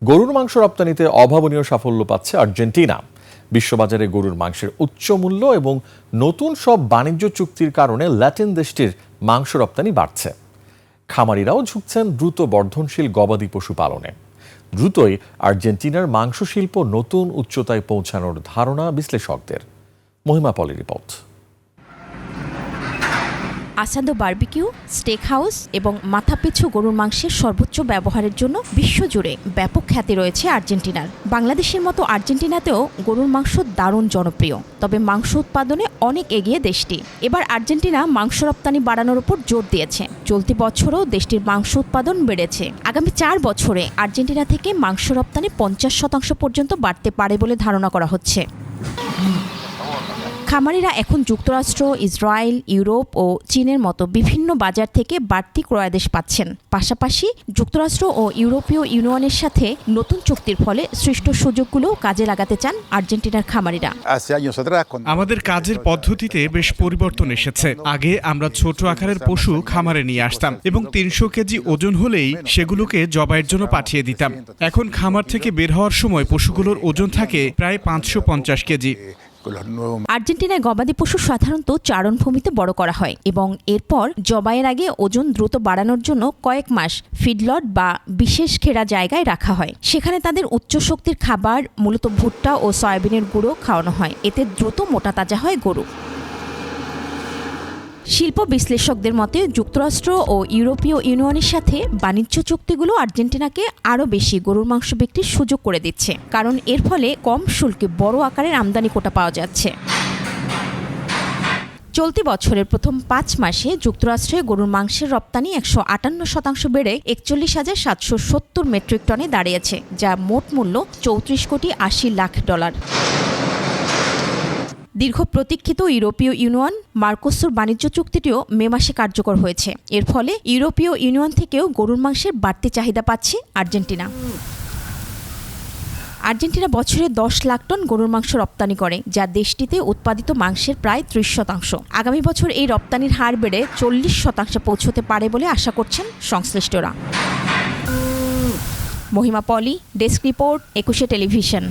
গরুর মাংস রপ্তানিতে অভাবনীয় সাফল্য পাচ্ছে আর্জেন্টিনা। বিশ্ববাজারে গরুর মাংসের উচ্চ মূল্য এবং নতুন সব বাণিজ্য চুক্তির কারণে ল্যাটিন দেশটির মাংস রপ্তানি বাড়ছে। খামারিরাও ঝুঁকছেন দ্রুত বর্ধনশীল গবাদি পশু পালনে। দ্রুতই আর্জেন্টিনার মাংস শিল্প নতুন উচ্চতায় পৌঁছানোর ধারণা বিশ্লেষকদের। মহিমা পলির report. Asado barbecue, stake house এবং মাথাপিছু গরুর মাংসের সর্বোচ্চ ব্যবহারের জন্য বিশ্বজুড়ে ব্যাপক খ্যাতি রয়েছে আর্জেন্টিনার। বাংলাদেশের মতো আর্জেন্টিনাতেও গরুর মাংস দারুণ জনপ্রিয়, তবে মাংস উৎপাদনে অনেক এগিয়ে দেশটি। এবার আর্জেন্টিনা মাংস রপ্তানি বাড়ানোর উপর জোর দিয়েছে। চলতি বছরও দেশটির মাংস উৎপাদন বেড়েছে। আগামী 4 বছরে আর্জেন্টিনা থেকে মাংস রপ্তানি 50% পর্যন্ত বাড়তে পারে বলে ধারণা করা হচ্ছে। খামারিরা এখন যুক্তরাষ্ট্র, ইসরায়েল, ইউরোপ ও চীনের মতো বিভিন্ন বাজার থেকে বাড়তি ক্রয়াদেশ পাচ্ছেন। পাশাপাশি যুক্তরাষ্ট্র ও ইউরোপীয় ইউনিয়নের সাথে নতুন চুক্তির ফলে সৃষ্ট সুযোগগুলো কাজে লাগাতে চান আর্জেন্টিনার খামারিরা। আমাদের কাজের পদ্ধতিতে বেশ পরিবর্তন এসেছে। আগে আমরা ছোট আকারের পশু খামারে নিয়ে আসতাম এবং 300 কেজি ওজন হলেই সেগুলোকে জবাইয়ের জন্য পাঠিয়ে দিতাম। এখন খামার থেকে বের হওয়ার সময় পশুগুলোর ওজন থাকে প্রায় 550 কেজি। আর্জেন্টিনায় গবাদি পশু সাধারণত চারণভূমিতে বড় করা হয় এবং এরপর জবাইয়ের আগে ওজন দ্রুত বাড়ানোর জন্য কয়েক মাস ফিডলট বা বিশেষ ঘেরা জায়গায় রাখা হয়। সেখানে তাদের উচ্চ শক্তির খাবার, মূলত ভুট্টা ও সয়াবিনের গুঁড়ো খাওয়ানো হয়। এতে দ্রুত মোটা তাজা হয় গরু। শিল্প বিশ্লেষকদের মতে যুক্তরাষ্ট্র ও ইউরোপীয় ইউনিয়নের সাথে বাণিজ্য চুক্তিগুলো আর্জেন্টিনাকে আরও বেশি গরুর মাংস বিক্রির সুযোগ করে দিচ্ছে, কারণ এর ফলে কম শুল্কে বড় আকারের আমদানি কোটা পাওয়া যাচ্ছে। চলতি বছরের প্রথম 5 মাসে যুক্তরাষ্ট্রে গরুর মাংসের রপ্তানি 158% বেড়ে 41,770 মেট্রিক টনে দাঁড়িয়েছে, যা মোট মূল্য $34,80,00,000। দীর্ঘ প্রতীক্ষিত ইউরোপীয় ইউনিয়ন মার্কোসুর বাণিজ্য চুক্তিটিও মে মাসে কার্যকর হয়েছে। এর ফলে ইউরোপীয় ইউনিয়ন থেকেও গরুর মাংসের বাড়তি চাহিদা পাচ্ছে আর্জেন্টিনা। আর্জেন্টিনা বছরে 10 লাখ টন গরুর মাংস রপ্তানি করে, যা দেশটিতে উৎপাদিত মাংসের প্রায় 30%। আগামী বছর এই রপ্তানির হার বেড়ে 40% পৌঁছতে পারে বলে আশা করছেন সংশ্লিষ্টরা। মহিমা পলি, ডেস্ক রিপোর্ট, 21 টেলিভিশন।